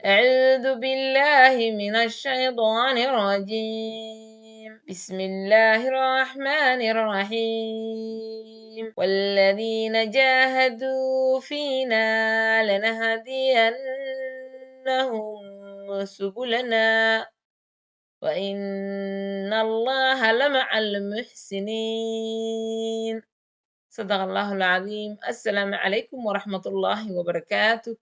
أعوذ بالله من الشيطان الرجيم بسم الله الرحمن الرحيم والذين جاهدوا فينا لنهدينهم سبلنا وإن الله لمع المحسنين صدق الله العظيم السلام عليكم ورحمة الله وبركاته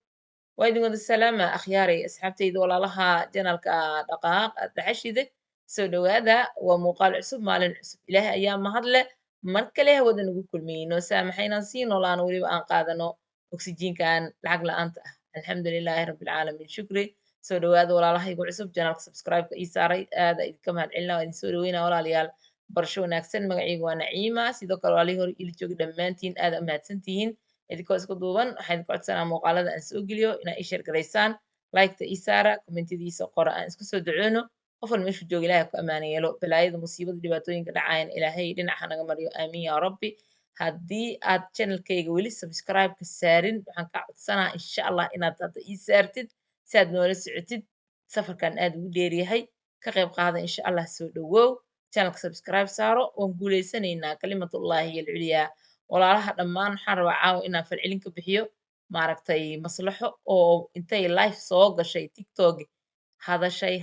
وإذن قد السلامة أخياري أصحابتي walaalaha janalka dhaqaaq dhaxashide soo dhawaada waa muuqaal cusub maalin cusub ilaahay ayaa mahad leh mar kale hawada nagu kulmiyey noo saamaxaynan sii noolaan weliba aan qaadano oksijiinkan lacag la'aanta ah alxamdu lilaahi rabbilcaalamiin shukri soo dhawaada walaalahaygu cusub janalka subscribe-ka ii saaray aada idinka mahad celina waa idin soo dhaweynaa walaalayaal barasho wanaagsan magacaygu waa naciima sidoo kale walaalihii hore ili joogi dhammaantiin aada u mahadsantihiin idinkoo isku duuban waxaan idinku codsanaa muuqaalada aan soo geliyo inaa ii sheer garaysaan liketa ii saara kommentadiisa qora aan isku soo duceyno qof walba meeshuu jooga ilahay ku ammaan yeelo balaayada musiibada dhibaatooyinka dhacayan ilaahay dhinaca naga mariyo aamiin yaa rabbi haddii aad channelkayga weli subscribe-ka saarin waxaan kaa codsanaa insha allah inaad hadda ii saartid si aad noola socotid safarkan aad ugu dheeryahay ka qayb qaada insha allah soo dhawow channelka subscribe saaro waan guuleysanaynaa kalimatullahi hiya alculyaa walaalaha dhammaan waxaan rabaa caawa inaan falcelin ka bixiyo maaragtay maslaxo oo intay life soo gashay tiktok hadashay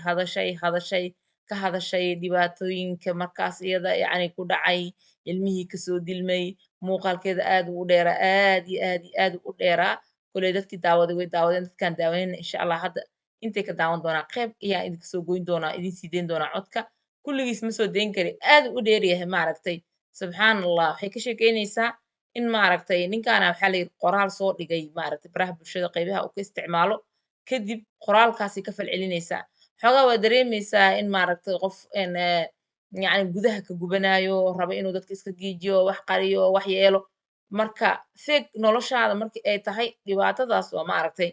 ka hadashay dhibaatooyinka markaas iyada yacni ku dhacay ilmihii kasoo dilmay muuqaalkeeda aad u dheeraa aad iyo aad iyo aad u dheeraa koley dadkii daawaday way daawadeen dadkaan daawanayna insha allah hadda intay ka daawan doonaa qayb ayaan idinka soo goyn doonaa idin sii deyn doonaa codka kulligiis ma soo deyn kari aad u dheeryahay maaragtay subxaan allah waxay ka sheekeynaysaa in maaragtay ninkaana waxaa la yidhi qoraal soo dhigay maaragtay baraha bulshada qaybaha uu ka isticmaalo kadib qoraalkaasay ka falcelinaysaa xoogaa waa dareemaysaa in maaragtay qof yacni gudaha ka gubanaayo raba inuu dadka iska giijiyo wax qariyo wax yeelo marka feeg noloshaada markii ay tahay dhibaatadaas waa maaragtay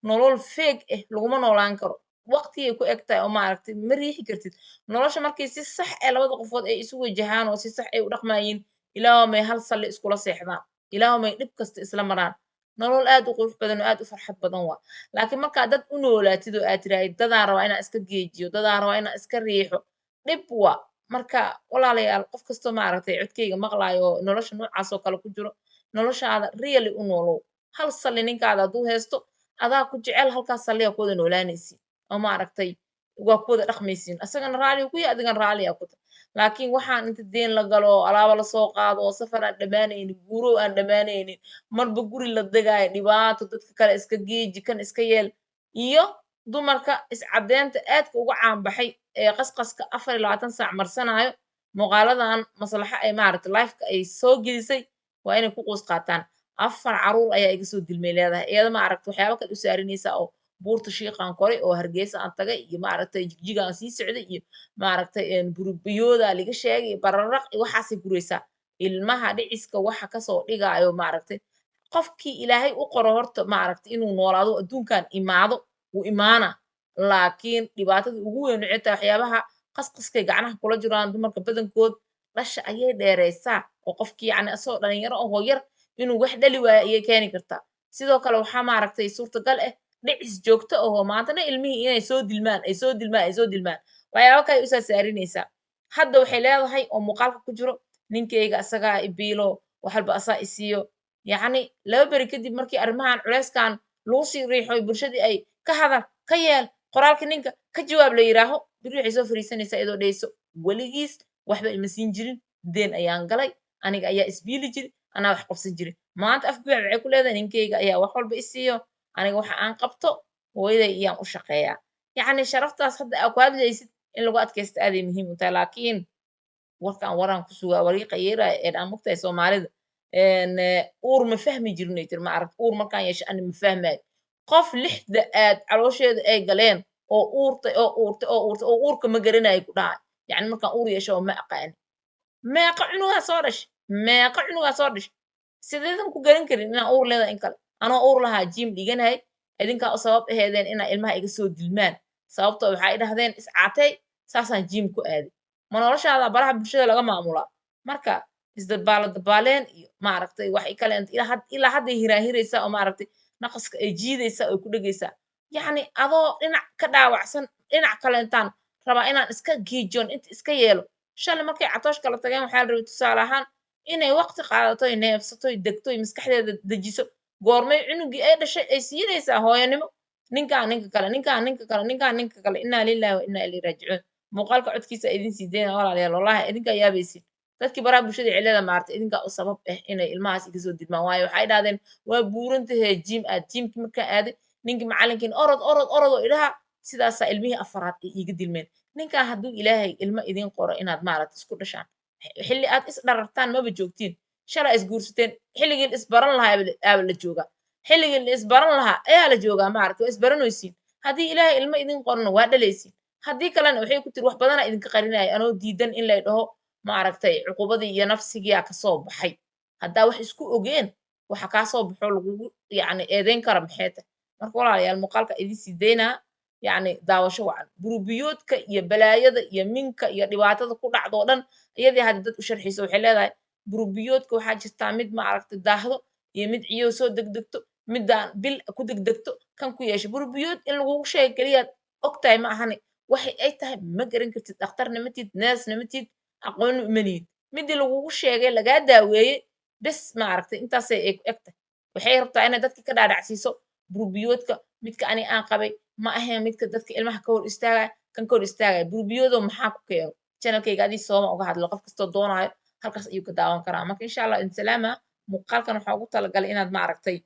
nolol feeg ah laguma noolaan karo waqtigay ku eg tahay oo maaragtay ma riixi kartid nolosha markii si sax ee labada qofood ay isu wajahaan oo si sax ay u dhaqmayiin ilaahumay hal salli iskula seexdaan ilaahumay dhib kasta isla maraan nolol aad u qurux badan oo aad u farxad badan waa laakiin markaa dad u noolaatid oo aad tiraahid dadaan rabaa inaan iska geejiyo dadaan rabaa inaan iska riixo dhib waa marka walaalayaal qof kastoo maaragtay codkayga maqlaayo oo nolosha noocaas oo kale ku jiro noloshaada really u noolow hal salli ninkaada hadduu haysto adaa ku jecel halkaas salliga ku wada noolaanaysiin oo maaragtay waa ku wada dhaqmaysiin asagana raaliga ku yahay adigana raaliga ku tahay laakiin waxaan inta deen la galo alaaba lasoo qaado oo safar aan dhammaanaynin guurow aan dhammaanaynin marba guri la degaayo dhibaato dadka kale iska geeji kan iska yeel iyo dumarka iscaddeynta aadka uga caanbaxay ee qasqaska 24 saac marsanaayo muuqaaladan maslaxa ay maaragtay lifeka ay soo gelisay waa inay ku quus qaataan 4 caruur ayaa iga soo dilmay leedahay iyada maaragtay waxyaabo kale u saarinaysaa oo buurta shiiqaan koray oo hargeysa aan tagay iyo maaragtay jigjiga aan sii socday iyo maaragtay burubiyooda liga sheegay iyo bararaq iyo waxaasay guraysaa ilmaha dhiciska waxa kasoo dhigaayo maaragtay qofkii ilaahay u qoro horta maaragtay inuu noolaado adduunkan imaado wuu imaana laakiin dhibaatada ugu weyn waxay tahay waxyaabaha qasqaskay gacnaha kula jiraan dumarka badankood dhasha ayay dheeraysaa oo qofkii yacni asagoo dhalinyaro ahoo yar inuu wax dhali waayo ayay keeni kartaa sidoo kale waxaa maaragtay suurtagal ah dhicis joogto ahoo maantana ilmihii inay soo dilmaan ay soo dilmaan ay soo dilmaan waxyaabo kale u saarinaysaa hadda waxay leedahay oo muuqaalka ku jiro ninkayga asagaa ibiilo wax walba asaa isiiyo yacni 2 beri kadib markii arrimahan culeyskan lagu sii riixo bulshadii ay ka hadal ka yeel qoraalka ninka ka jawaab la yiraaho beri waxay soo fariisanaysaa iyadoo dhehayso weligiis waxba ima siin jirin deen ayaan galay aniga ayaa isbiili jiri anaa wax qabsan jiri maanta afbiic waxay ku leedahay ninkayga ayaa wax walba isiiyo aniga waxa aan qabto hooyaday iyaan u shaqeeyaa yacni sharaftaas hadda aa ku hadlaysid in lagu adkaysto aaday muhiim u tahay laakiin warkaan waraan ku sugaa wariiqa yeeraya ee dhaan mugtahay soomaalida uur ma fahmi jirnay tir ma aragt uur markaan yeesho ani ma fahmaayo qof 6 aad caloosheeda ay galeen oo uurtay oo uurtay oo uurtay oo uurka ma garanayo ku dhahay yacni markaan uur yeesho oo ma aqaani meeqa cunugaa soo dhashay meeqa cunugaa soo dhashay sideedan ku garan karin inaan uur leedahay in kale anoo uur lahaa jiim dhiganahay idinkaa u sabab aheedeen inaa ilmaha iga soo dilmaan sababtoo waxaa i dhahdeen iscaatay saasaan jiim ku aaday ma noloshaada baraha bulshada laga maamulaa marka isdabaalo dabaaleen iyo maaragtay wax i kaleento ilaa hadday hiraahiraysaa oo maaragtay naqaska ay jiidaysaa oo ku dhegaysaa يعني adoo dhinac ka dhaawacsan dhinac kale intaan rabaa inaan iska giijoon inta iska yeelo shalay markay catoosh kala tageen waxaa la rabay tusaale ahaan inay waqti qaadato ay neefsato ay degto ay maskaxdeeda dejiso goormay cunugii ay dhashay ay siinaysaa hooyanimo ninkaan ninka kale ninkaan ninka kale ninkaan ninka kale innaa lilaahi wa innaa ilayhi raajicuun muuqaalka codkiisa idin sii deyna walaalayaal wallaahi idinkaa yaabaysid dadkii baraha bulshada cilada maartay idinkaa u sabab ah inay ilmahaas iga soo didmaan waayo waxay dhahdeen waa buurantahay jiim aad jiimkii markaan aaday ninkii macalinkiin orod orod orod oo idhaha sidaasaa ilmihii afaraad ay iiga dilmeen ninkaan hadduu ilaahay ilmo idin qoro inaad maaragta isku dhashaan xilli aad is dharartaan maba joogtiin shalaa is guursateen xilligii la isbaran lahaa aaba la joogaa xilligii la isbaran lahaa ayaa la joogaa maaragta waa isbaranoysiin haddii ilaahay ilmo idin qorona waa dhalaysiin haddii kalena waxay ku tiri wax badanaa idinka qarinaya anoo diidan in lay dhaho maaragtay cuqubadii iyo nafsigiyaa kasoo baxay haddaa wax isku ogeen waxa kaa soo baxo lagugu yacni eedeyn kara maxay tahay marka walaalayaal muuqaalka idin sii deynaa yacni daawasho wacan burubiyoodka iyo balaayada iyo minka iyo dhibaatada ku dhacdo oo dhan iyadii hadda dad u sharxiisa waxay leedahay burubiyoodka waxaa jirtaa mid maaragtay daahdo iyo mid ciyow soo degdegto midaan bil ku degdegto kan ku yeesho burubiyood in lagugu sheega keliyaad ogtahay ma ahani waxay ay tahay ma garan kartid dhakhtarna matid neesna matid aqoon uma lihid midii lagugu sheegay lagaa daaweeyey bes maaragtay intaasay eg tahay waxay rabtaa inay dadka ka dhaadhacsiiso burubiyoodka midka ani aan qabay ma ahayn midka dadka ilmaha ka hor istaagaya kan ka hor istaagaya burubiyoodo maxaa ku keeno channelkayga adii sooma uga hadlo qof kastoo doonaayo halkaas ayuu ka daawan karaa marka insha allah insalaama muuqaalkan waxaa ugu talagalay inaad maaragtay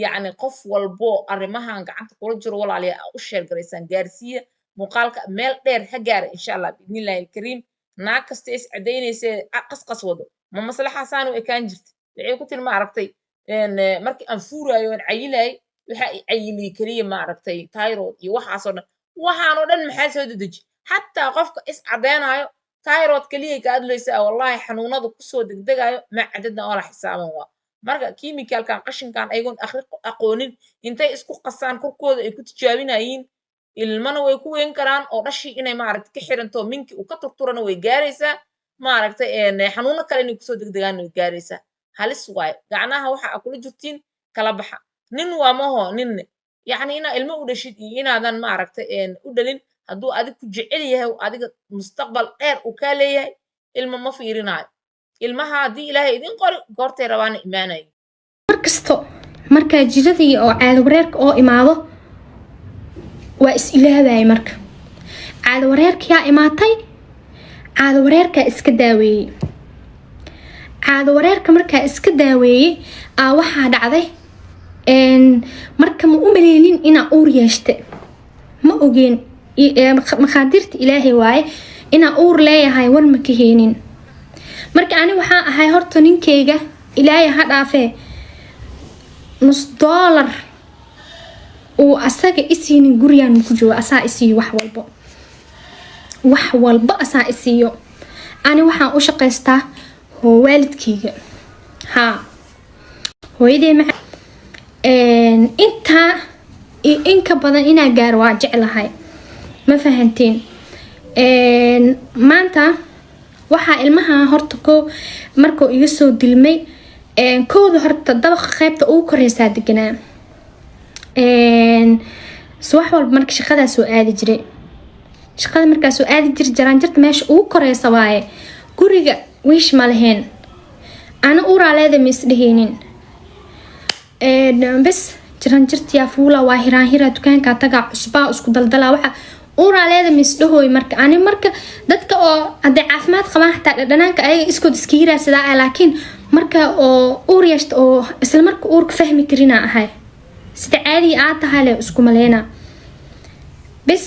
yacni qof walbo arrimahan gacanta kula jiro walaalayaa aa u sheer garaysaan gaarsiiya muuqaalka meel dheer ha gaara insha allah biidnillahi alkariim naag kasta is cadaynaysee qasqas wado ma maslaxaasaan u ekaan jirta waxay ku tiri maaragtay markii aan fuuraayo aan cayilayay waxa i cayiliyey keliya maaragtay tyrod iyo waxaasoo dhan waxaanoo dhan maxaa soo dedeji xataa qofka is caddeynayo tyrod keliyay ka adlaysaa wallahi xanuunada kusoo degdegayo ma cadadna oo la xisaaban waa marka kiimikalkan qashinkan ayagoon aqoonin intay isku qasaan korkooda ay ku tijaabinayiin ilmana way ku weyn karaan oo dhashii inay maaragtay ka xiranto minki uu ka turturana way gaaraysaa maaragtay xanuuno kale inay kusoo degdegaana way gaaraysaa halis waaye gacnaha waxa aa kula jirtiin kala baxa nin waa maho ninne yacni inaa ilmo u dhashid iyo inaadan maaragtay u dhalin hadduu adig ku jecel yahay adiga mustaqbal dheer uu kaa leeyahay ilmo ma fiirinaayo ilmaha haddii ilaahay idin qori goortay rabaana imaanayo markasto markaa jiradii oo caado wareerka oo imaado waa is ilaahay marka caado wareerkiyaa imaatay caado wareerkaa iska daaweeyey caado wareerka markaa iska daaweeyey aa waxaa dhacday marka ma u maleelin inaa uur yeeshte ma ogeen makhaadiirta ilaahay waaye inaa uur leeyahay war ma ka heenin marka ani waxaa ahay horta ninkeyga ilaahay ha dhaafee $1 uu asaga isiinin gurigaan ku joogo asaa isiiyo wax walba asaa isiiyo ani waxaan u shaqaystaa waalidkeyga haa hooyadey intaa inka badan inaa gaaro waa jeclahay ma fahanteen maanta waxaa ilmaha horta markuu iga soo dilmay kooda horta dabaqa qaybta ugu koreysaa deganaa subax walba marka shaqadaa soo aadi jiray shaqada markaa soo aadi jiray jaraanjarta meesha ugu koreysa waaye guriga wiish ma lahayn ana uuraaleeda ma isdheheynin bes jaraanjartiyaa fuula waa hiraanhiraa dukaankaa tagaa cusbaa isku daldalaa waxa uuraaleeda ma isdhahooy marka ani marka dadka oo hadday caafimaad qabaan xataa dhadhanaanka ayaga iskood iska hiraasidaa laakiin marka oo uur yeeshta oo isla marka uurka fahmi karinaa ahay sida caadiga aad tahay le isku maleynaa bes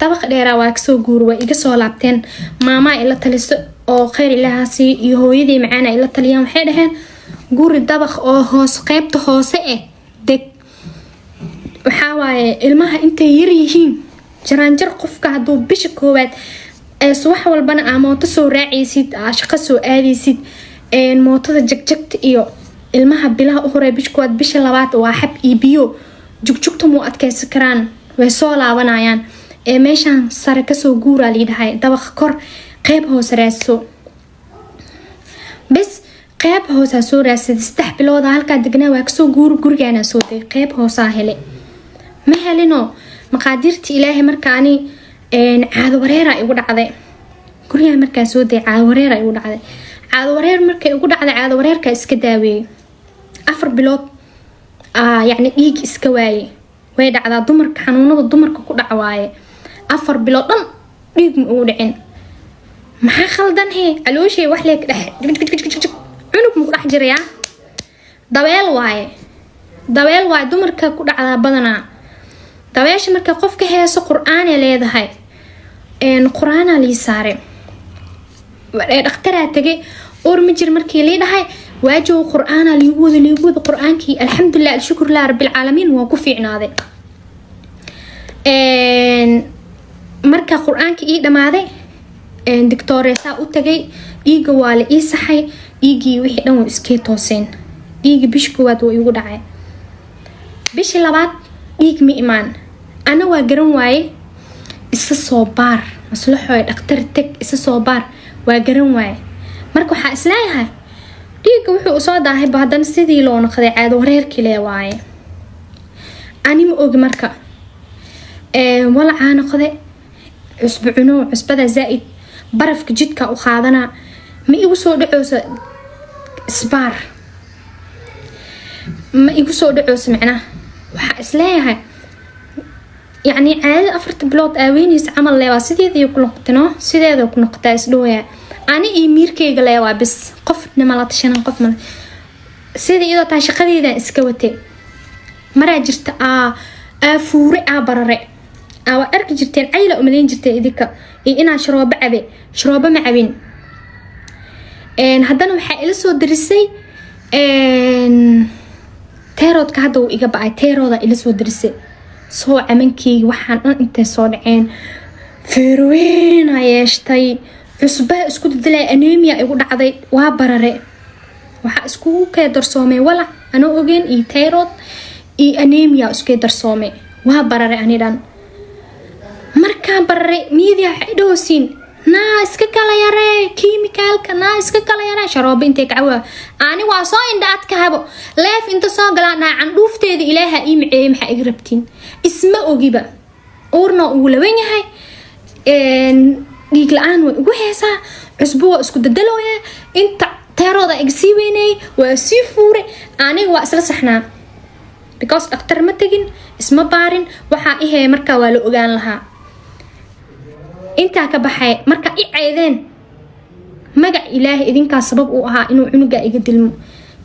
dabaqa dheeraa waa kasoo guur way iga soo laabteen maamaa ila taliso oo khayr ilaahaasi iyo hooyadii macaana ila taliyaan waxay dhaheen guri dabaq oo hoos qaybta hoose deg waxaa waaye ilmaha intay yar yihiin jaraanjar qofka hadduu bisha koowaad subax walbana aa mooto soo raacaysid aa shaqo soo aadaysid mootada jagjagta iyo ilmaha bilaha u horey bisha koowaad bisha labaad waa xab iyo biyo jugjugta muu adkaysan karaan way soo laabanayaan meeshaan sare kasoo guuraa liidhahay dabaqa kor qeyb hoose raadso bes qeyb hoosaa soo raadsaday 3 bilooda halkaa degnaa waa kasoo guur gurigaana soo degay qeyb hoosaa hele ما هلينو مقاديرتي إلهي مركاني عاد وريرة يقول عذي كلها مركا سودي عاد وريرة يقول عذي عاد ورير مركا يقول عذي عاد ورير كإسكداوي أفر بلوت يعني إيج إسكواي ويد على ضمرك حنونة ضمرك كل عواي أفر بلوت إيج مقولعين ما خلدن هي علوشي وحلك عنق مقرح جريا دبيل واي دمرك كل على بدنا دبيش مركا قفك هيس قرآن يليد هاي إن قرآن لي ساري اخترع تجي أور مجر مركي ليد هاي واجو قرآن ليود قرآن كي الحمد لله الشكر لله رب العالمين وكفي عناده إن مركا قرآن كي إيه دماده إن دكتور يسا أتجي إيجي والي إيسحي إيجي وحي دمو إسكيتوسين إيجي بيشكوات ويقول عاي بيش لبعض إيج مئمان أنا واجرن واي إسا صوبار مصلحة دكتور تك إسا صوبار واجرن واي مركو حاسلايها إيج وحي أصادا هي بعدين سيدي لون قضي عاد ورير كلي واي أني مؤج مركا ولا عانا قضي عسبعنو عسبدا زائد برفك جدك وخاضنا ما يوصل دعوس إسبار ما يوصل دعوس معنا وحاسلايها يعني عاد أفرت بلوت أوينيس عمل لوا سيدي يكون نقطنا سيدي يكون نقطة إسلوها أنا إيمير كي جلوا بس قفنا ملات شنا قفنا سيدي إذا تعشقني إذا إسكوتي مرة جرت فوري بررة أو أرك جرتين عيلة أمدين جرت إذيك إنا شراب عبي شراب معبين إن هدنا وحائل سو درسي إن تيرود كهدو إجابة تيرود إلى سو درسي سو عمنكي وحن أنت صادعين فيروين عيشتي عصبة اسكت دلي أنيميا يقول عضي وابررة وح اسكو كدر صومي ولا أنا أجين إي تيرود إي أنيميا اسكو كدر صومي وابررة أني دان مركان بررة ميديا حدوسين ناس كلا يرى كيميكال ناس كلا يرى شراب انت كعوة أنا واصاين دعت كهبو ليف انت صاقلنا عن دوفتي ذي إليها إيم حقربتين اسمه أجيبه أورنا أولوين هاي ديك الآن وهيسا أسبوع اسكت دلويا انت تيرودا اكسيويني وسيفوري أنا وأسل صحنا because أكتر ما تجين اسمه بارين وحا إيه مركا والو أجان لها انت كبحي مركا إيه عيدين مجا إلهي إذن كان سبب وها إنه عنقا يقدلمو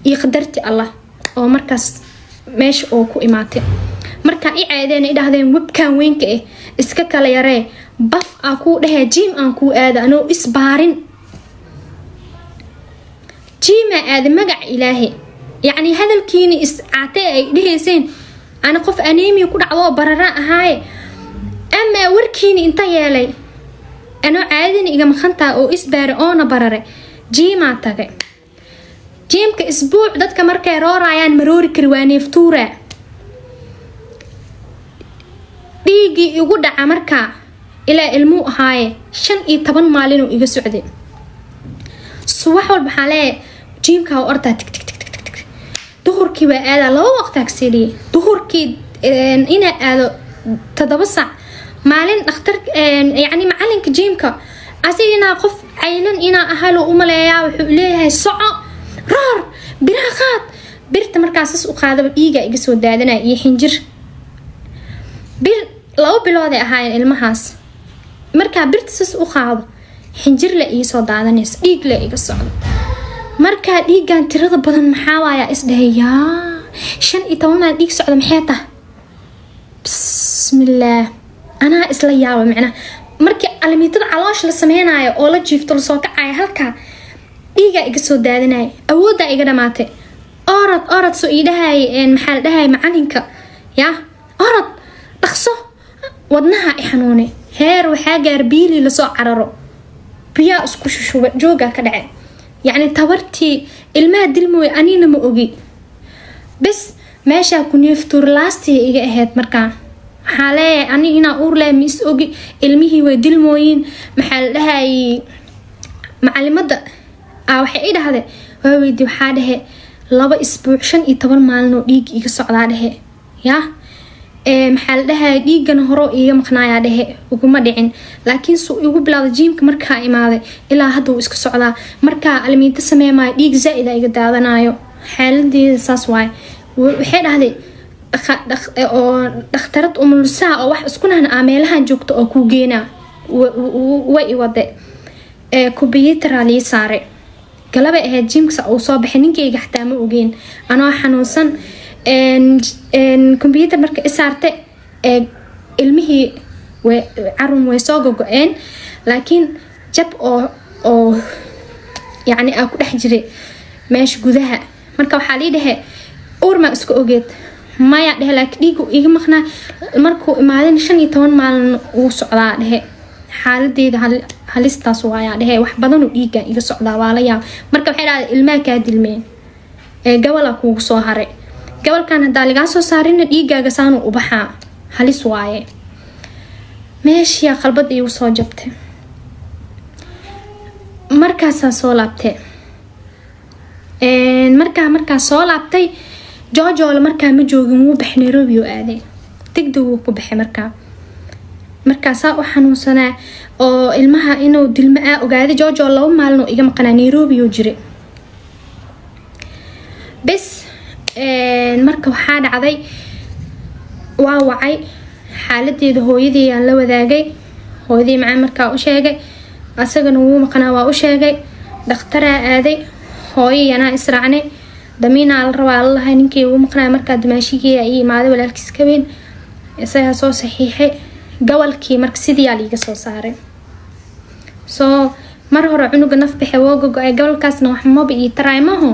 يقدرتي الله أو مركز ماش أو كو إماتي مركا إيه عيدين إذا هذين وبكان وينك إيه إسكاكا ليري بف أكو ده جيم أنكو آذا أنو إسبارين جيم آذا مجا إلهي يعني هذا الكيني إسعاتي لهيسين أنا قف أنيمي وكود عوا برراء هاي أما وركيني انت يالي أنا عادين إيجا مخنطة أو إسبار أونا بررة جيما تاقي جيم كأسبوع دادك مركا رورا يان مروري كرواني فتورة ديجي يقود عمركا إلى المو هاي شن إيطبان مالينو إيجا سعودي صواح والبحالي جيم كاو أرتا تك تك تك تك تك دهوركي وآلا لو وقتك سيدي دهوركي إنا آلا تدبسع مالين اخترك يعني معلنك جيمكا أسينا قف عيلن إنا أهلو أملايا وحوليها الصعا رار براخات برت مركز وقاعدة إيجا إيجا ودادنا يحنجر بير لو بلودي أهاين المهاس مركا برت سس وقاعدة حنجر لأي صدادنيس إيج لأي قصعد مركا إيجا ترضى بدن محاوايا إسدهيا شن إتوما ديك سعد محيطة بسم الله أنا إسلايا ومعنا مركي علميتد علاش لسمينايو oo la jiifto la soo kacay halka dhiiga iga soo daadinay awooda iga dhamaatay orad soo iidahay maxal dhahay macalinka ya orad dhaqso wadnaha i xanuunay heer waxa gaar biili la soo cararo biya isku shushuba jooga ka dhacay yani tawartii ilmaha dilmooy anina ma ogi bas meesha ku neeftur laasti iga ahayd markaa حالي أني هنا أورلا ميس أوجي المهي ودل موين محل لها معلمة أو حقيقة هذا هو يدي حاله لبا أسبوع شن يتبر مالنا يجي يقص على هذا يا maxaa la dhahay dhiigana horo iiga maqnaaya dhehe uguma dhicin laakiin suu igu bilaawday jiimka markaa imaaday ilaa hadda uu iska socdaa markaa almiinta sameeyay dhiig zaid iga daadanayo xaaladeeda saas waay waxay dhahday oo dhakhtarad umulsaha oo wax isku nahna meelahan joogto oo ku geena way wade computer ali saare galaba ahayd jiimka uu soo baxay ninkeyga xataa ma ogeyn anoo xanuunsan computer marka isaarte ilmihii carun way soo gogo'een laakiin jab oo yani aan ku dhex jiray meesha gudaha marka waxaa lii dhahe uurma iska ogeed maya dhehe laakiin dhiigu iga maqnaa markuu imaadeen 15 maalin uu socdaa dhehe xaaladeeda halistaas waayaa dhehe wax badan uu dhiiga iga socdaa waa la yaab marka waxay dhahday ilmaha kaa dilmeen gabal kuugu soo haray gabalkan hadaa lagaa soo saarina dhiigaaga saanu u baxaa halis waaye meeshii qalbada igu soo jabtay markaasaa soo laabtay markaa soo laabtay joojoola markaa ma joogin wuu baxay Nairobi oo aaday degdeg wuu ku baxay markaasaa u xanuunsanaa oo ilmaha inuu dilma ogaaday joojoola 2 maalin oo iga maqnaa Nairobi oo jiray bas marka waxaa dhacday waa wacay xaaladeeda hooyadii aan la wadaagay hooyadii macaan markaa u sheegay asagana wuu maqnaa waa u sheegay dhakhtaraa aaday hooyayana israacnay damiina la rabaa Allah ninkii wuu maqnaa markaa dimaashigii ay imaaday walaalkiis ka weyn isaga soo saxiixay gobolkii marka sidii aan iga soo saaray soo mar hore cunuga naf bixay woo go'ay gobolkaasna wax ma bii taraymaho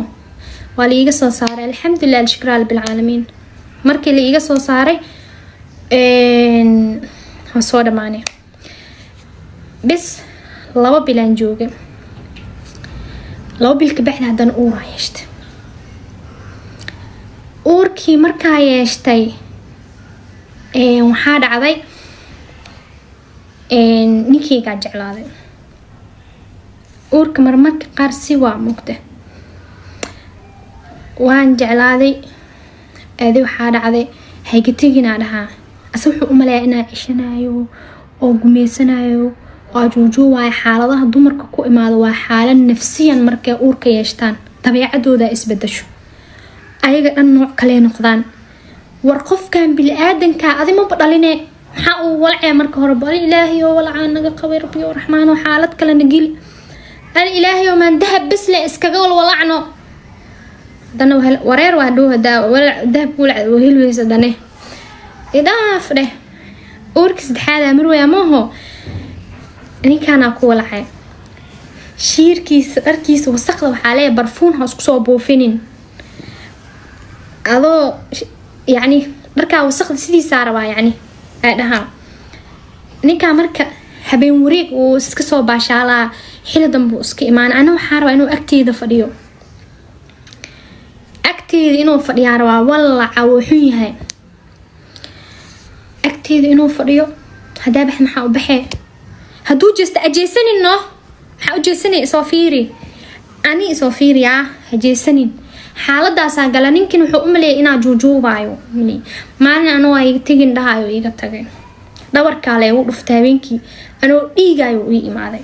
waa la iga soo saaray alxamdulillah shukran rabbil caalamiin markii la iga soo saaray waan soo dhamaanay bis 2 bilaan joogay 2 bil ka bacdi haddana uur yeeshtay uurkii markaa yeeshtay waxaa dhacday ninkeygaa jeclaaday uurka marmarka qaar si waa mugta waan jeclaaday aadi waxaa dhacday haygatigina dhahaa asa wuxuu u maleeyaa inaa cishanayo oo gumeysanayo oo juujuuwaay xaaladaha dumarka ku imaado waa xaalad nafsiyan markay uurka yeeshtaan dabeecadooda isbedesho ayaga dhan nooc kale noqdaan war qofkan bil aadanka adima badhaline maxaa uu walcay marka hore bal ilaahi oo walcaa naga qabay rabbi oo raxmaan oo xaalad kale nagil al ilaahi oo man dahab bas la iskaga walacno dana wareer waa dhow dahab walac wehilweysa dane idaaf dheh uurkis dhaxaada marwaya maaho ninkaana ku walacay shiirkiisa dharkiisa wasaqda waxaa leeyahay barfuun hoos kusoo buufinin adoo yani dharkaa wasaqda sidiisaa rabaa yani ay dhahaan ninkaa marka habeen wareeg uu iska soo baashaalaa xili danbuu iska imaan ana waxaa rabaa inuu agteeda fadhiyo agteeda inuu fadhiyaa rabaa walaca wuu xun yahay agteeda inuu fadhiyo hadaa bax maxaa u baxee hadduu jeesta ajeesanin no maxaa u jeesanay isoo fiiri ani isoo fiiriyaa hajeesanin xaaladaasaa gala ninkin wuxuu u maleeyay inaa juujuubaayo maalin anoo ay tegin dhahayo iga tagay dhabarkaa leegu dhuftay habeenkii anoo dhiigaayo ii imaaday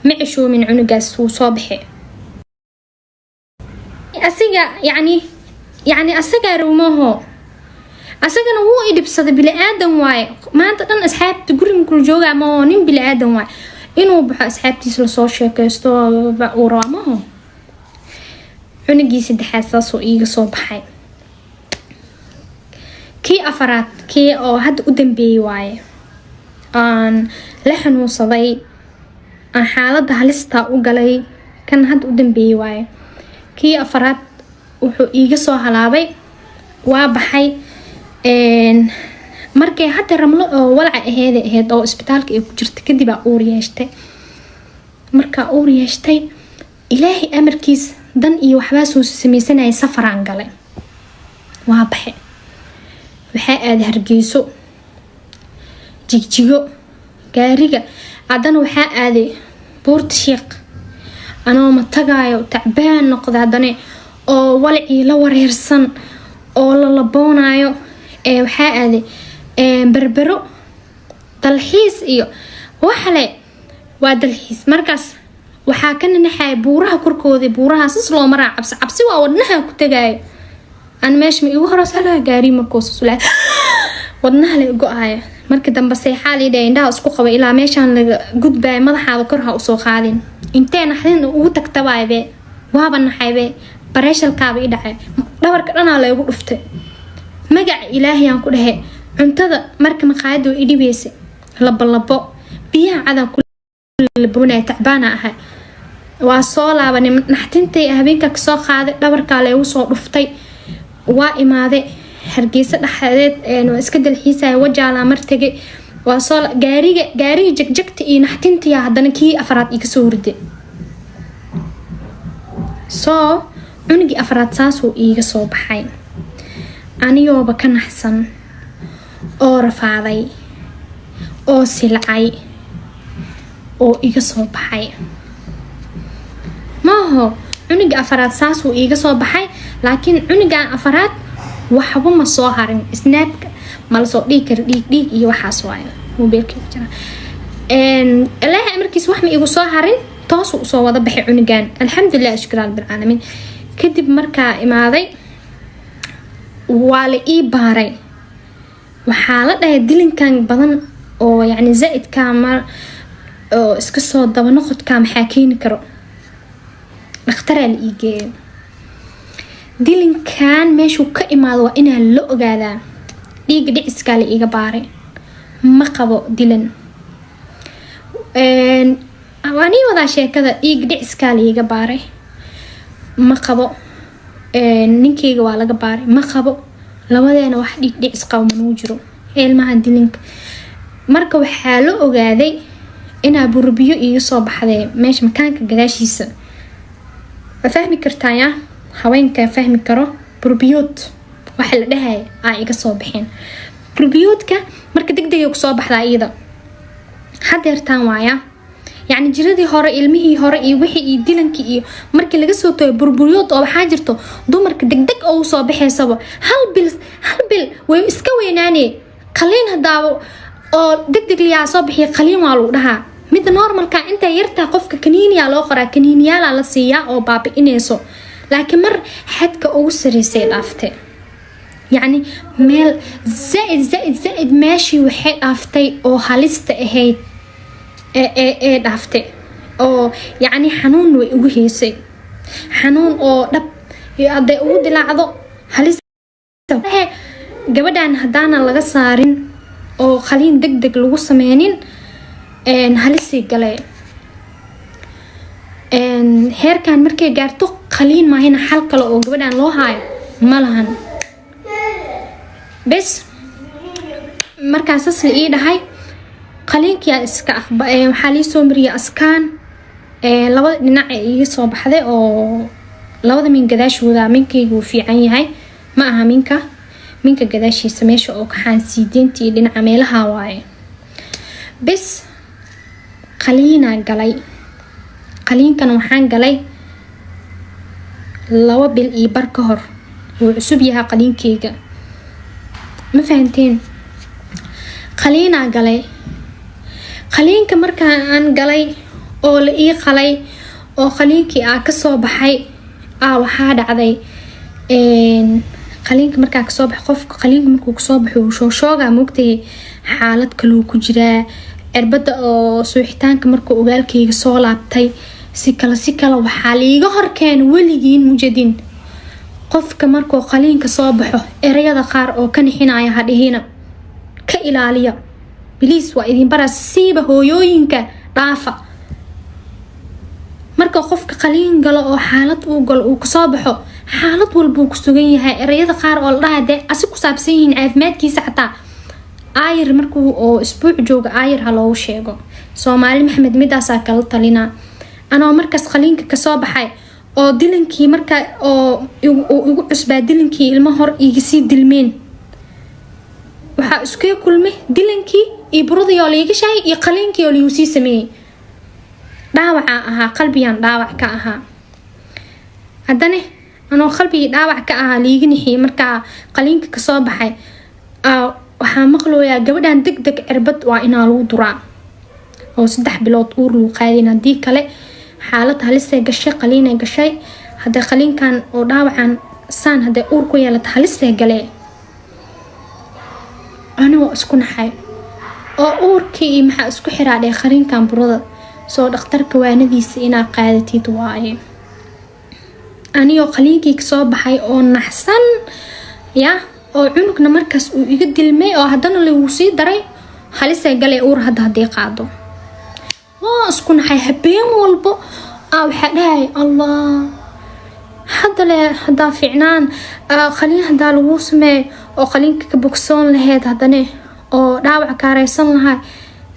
ma cishoomin cunugaas wuu soo baxay asiga yani asagaa rowmaho asagana wuu i dhibsaday bili-aadan waaye maanta dhan asxaabta guriga kula joogaa maho nin bili-aadan waaye inuu baxo asxaabtiisa lasoo sheekaysto uu rabaa maho cunugii saddexaad saasoo iiga soo baxay kii afaraad kii oo hadda u dambeeyay waaye aan la xanuunsaday aan xaalada halistaa u galay kan hadda u dambeeyay waaye kii afaraad wuxuu iiga soo halaabay waa baxay markay hadda ramlo oo walaca aheyd oo isbitaalka ay ku jirta kadib aa uur yeeshtay markaa uur yeeshtay ilaahay amarkiis dan iyo waxbaa soo sameysanayay safaraan galay waa baxay waxaa aaday Hargeyso jigjigo gaariga haddana waxaa aaday Buurta Sheekh anoo ma tagaayo tacbaan noqda haddana oo walcii la wareersan oo la laboonayo waxaa aaday berbero dalxiis iyo waxale waa dalxiis markaas waxaa ka nanaxay buuraha korkooda buurahaas loo maraa cabsi waa wadnaha ku tagay aan meesha ma igu horasala gaari markoo sulay wadnaha la go'ay marka dambe seexaal idhay indhaha isku qabay ilaa meeshan laga gudbay madaxaada kor ha u soo qaadin intee naxdin ugu tagtabaybe waaba naxaybe bareeshalkaaba i dhacay dhabarka dhanaa la igu dhuftay magac ilaahay aan ku dhahay cuntada marka maqaayadu i dhibeysay labo biyaha cadan ku labonay tacbaana ahay waa soo laabanay naxtintay habeenka ka soo qaaday dhabarka la igu soo dhuftay waa imaaday hargeysa dhaxdeed oo iska dalxiisay wajaala martagay waa soo gaariga jagjagta iyo naxtintii hadana kii afraad iga soo hurday soo cunigi afraad saasuu iga soo baxay aniyooba ka naxsan oo rafaaday oo silcay oo iga soo baxay maaho cunigi afraad saasuu iga soo baxay laakiin cunigan afraad waxba ma soo harin snaapka mal soo dhiig iyo waxaas waayo mobilka jira ilaahay markiis wax ma igu soo harin toos uu soo wada baxay cunigan alxamdulillah shukran bil alamin kadib markaa imaaday waa la ii baaray waxaa la dhahay dilinkan badan oo yani zaidka mar oo iska soo daba noqodka maxaa keeni karo dhakhtaraa la ii geeyo dilinkan meeshuu ka imaado waa inaa la ogaadaa dhiiga dhiciskaa la iiga baaray ma qabo dilan waa nii wadaa sheekada dhiiga dhiciskaa la iiga baaray ma qabo ninkeyga waa laga baaray ma qabo labadeena wax dhiig dhicis qabo manuu jiro ilmaha dilinka marka waxaa la ogaaday inaa burbiyo iiga soo baxday meesha makaanka gadaashiisa fahmi kartaa yaa haweenka fahmi karo burbiyood waxa la dhahay ay iga soo baxeen burbiyoodka marka degdeg ku soo baxdaa iyada hadeertaan waaya يعني jiradii hore ilmihii hore iyo wixii iyo dilankii iyo markii laga soo tooyo burburyood oo waxa jirto dumarka degdeg oo soo baxeysaba hal bil way iska weynaanay qaliin hadaawo oo degdeg liyaa soo bixiy qaliin waa lagu dhahaa mid normalka inta yarta qofka kaniiniya loo qoraa kaniiniyaal la siiyaa oo baabi'inayso laakiin mar xadka ugu sareysay dhaaftay يعني meel زائد ماشي waxay dhaaftay oo halista ahayd ee dhaaftay oo يعني xanuun way ugu heysay xanuun oo dhab haday ugu dilaacdo halista gabadhan hadana laga saarin oo qaliin degdeg lagu sameynin halisi galay heerkan markay gaarto qaliin ma hina xal kale oo gabadhan loo haayo malahan bes markaas asli ii dhahay qaliinkiya iska waxa li soo mariyay askaan labada dhinac iga soo baxday oo labada min gadaashooda minkaygu fiican yahay ma aha minka gadaashiisa meesha oo kaxaan siideyntii dhinaca meelaha waaye bes qaliina galay qaliinkan waxaan galay 2 bil iyo bar ka hor wuu cusub yahay qaliinkeyga ma fahanteen qaliina galay qaliinka markaan aan galay oo la ii qalay oo qaliinkii ka soo baxay waxa dhacday qaliinka markaa ka soo baxay qofka qaliinka markuu ka soo baxo shooga moogtay xaalad kale ku jira erbada oo suuxitaanka markuu ogaalkeyga soo laabtay si kala waxa liiga horkeen waligiin mujadin qofka markuu qaliinka soo baxo erayada qaar oo ka nixinaya hadhiina ka ilaaliya bilis waa idin barasiiba hooyooyinka dhaafa marka qofka qaliin galo oo xaalad uu galo uu ka soo baxo xaalad walba ku sugan yahay erayada qaar oo la dhahay asi ku saabsan yihiin caafimaadkiisa xataa ayir markuu oo isbuuc jooga ayir ha loo sheego Soomaali Maxamed midaasa kala talina anoo markaas qaliinka ka soo baxay oo dilankii marka oo igu cusbaa dilankii ilmo hor iga sii dilmeen waxa isku kulmay dilankii iyo buradii oo liiga shay iyo qaliinkii oo liigu sii sameeyay dhaawaca ahaa qalbiyan dhaawac ka ahaa haddana anoo qalbiga dhaawac ka ahaa liiga nixii marka qaliinka ka soo baxay waxaa maqlooyaa gabadhan degdeg cirbad waa inaa lagu duraa oo 3 bilood uur lagu qaadin haddii kale xaalad halisay gashay qaliinay gashay hadday qaliinkan oo dhaawacan saan hadday uur ku yeelato halisay galee anigoo isku naxay oo uurkii maxaa isku xiraadhay qaliinkan burada soo dhakhtarka waanadiisa inaa qaadatid waaye anigoo qaliinkii kasoo baxay oo naxsan ya oo cunugna markaas uu iga dilmay oo haddana lagu sii daray halisay galee uur haddii qaado oo isku naxay habeen walbo waxaa dhahay allah hadda fiicnaan qaliin haddaa lagu sameeyo oo qaliinka ka bogsoon lahayd haddana oo dhaawac kaaraysan lahay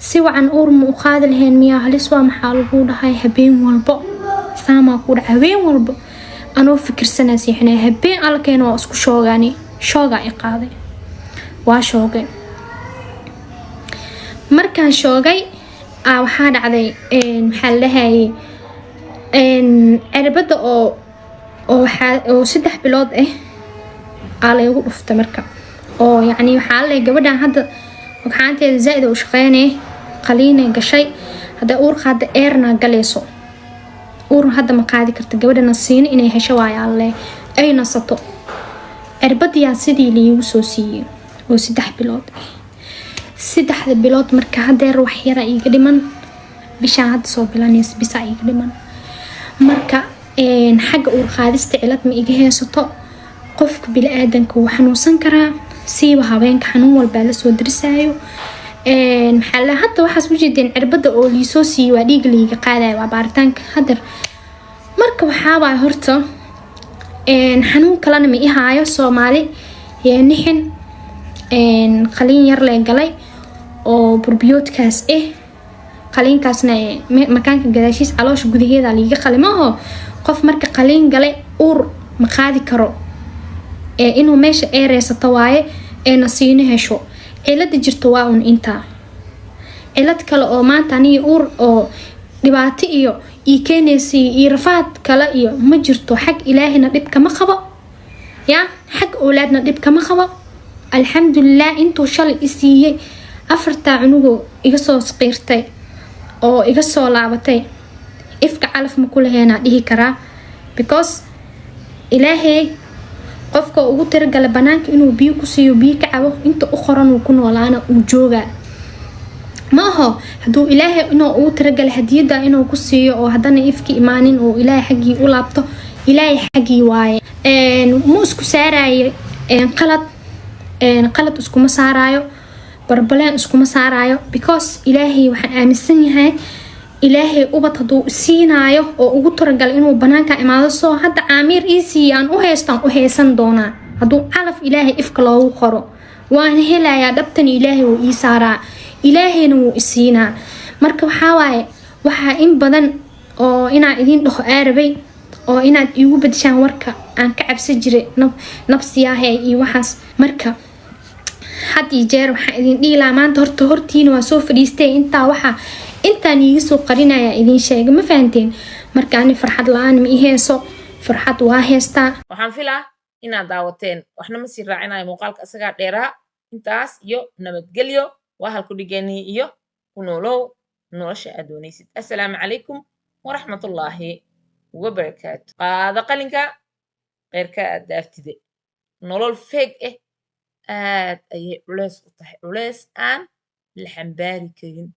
si wacan uur ma u qaadi lahayn miyaa halis waa maxaa lagu dhahay habeen walbo saamaa ku dhaca habeen walbo anoo fikirsanaa siixnay habeen alkeena waa isku shoogaa i qaaday waa shoogay markaan shoogay waxaa dhacday maxaa la dhahayay cirbada oo 3 bilood laygu dhuftay marka oo yacni waxaa la gabadhan hadda ogxaanteeda zaaid u shaqeynay qaliinay gashay hadda uur qaada eerna galayso uur hadda ma qaadi karta gabadhana siin inay hesho waayaa le ay nasato cirbadiyaa sidii liigu soo siiyey oo 3 bilood 3 bilood marka hadeer wax yara iga dhiman bishaan hadda soo bilaanaysa bisa iga dhiman marka xagga uur qaadista cilad ma iga haysato qofka bini'aadanka wuu xanuunsan karaa siiba habeenka xanuun walbaa la soo darisayo maxaa la hadda waxaas u jeedeen cirbada oo liisoo siiyey waa dhiig liiga qaadayo waa baaritaanka hadar marka waxaa waay horta xanuun kalena ma ihaayo Soomaali nixin qaliin yar lee galay oo burbiyoodkaas qaliinkaasna makaanka gadaashiis caloosha gudaheeda liiga qalimaho qof marka qaliin galay uur ma qaadi karo inuu meesha eereysato waaye nasiino hesho cilada jirto waa un intaa cilad kale oo maanta aniga uur oo dhibaato iyo keenaysa iyo rafaad kale iyo ma jirto xag ilaahina dhib kama qabo ya xag awlaadna dhib kama qabo alxamdulillah intuu shalay isiiyey 4 cunugo iga soo sqiirtay oo iga soo laabatay ifka calaf ma ku laheena dhihi karaa because ilaahay qofka ugu tiragala banaanka inuu biyo ku siiyo biyo ka cabo inta u qoran uu ku noolaana uu jooga maaho haduu ilaahay inuu ugu tiragala hadiyada inuu ku siiyo oo hadana ifki imaanin oo ilaahay xaqii u laabto ilaahay xaqii waaye mu isku saaraayo qalad iskuma saaraayo barbaleen iskuma saaraayo because ilaahay waxaan aaminsan yahay ilaahay ubad haduu siinaayo oo ugu tiragal inuu banaanka imaado soo hadda aamir aan u heestan doonaa haduu calaf ilaahay ifka loogu qoro waan helayaa dhabtan ilaahay uu ii saaraa ilaahayna wuu isiinaa marka waxaa in badan oo inaan idin dhaho aarabay oo inaad iigu badishaan warka aan ka cabsan jiray nafsiyaha iyo waxaas marka had iyo jeer waxaan idin dhihi lahaa maanta hortiina waa soo fadhiistay intaan iiga soo qarinaya idin sheega ma fahanteen marka ani farxad la-aan ma iheyso farxad waa heystaa waxaan filaa inaad daawateen waxna ma sii raacinayo muuqaalka isagaa dheeraa intaas iyo nabadgelyo waa halku dhigeenii iyo ku noolow nolosha aad doonaysid assalaamu calaykum waraxmatullaahi wabarakaatu qaada qalinka kheyrka aad daaftide nolol feeg aad ayay culeys u tahay culeys aan la xambaari karin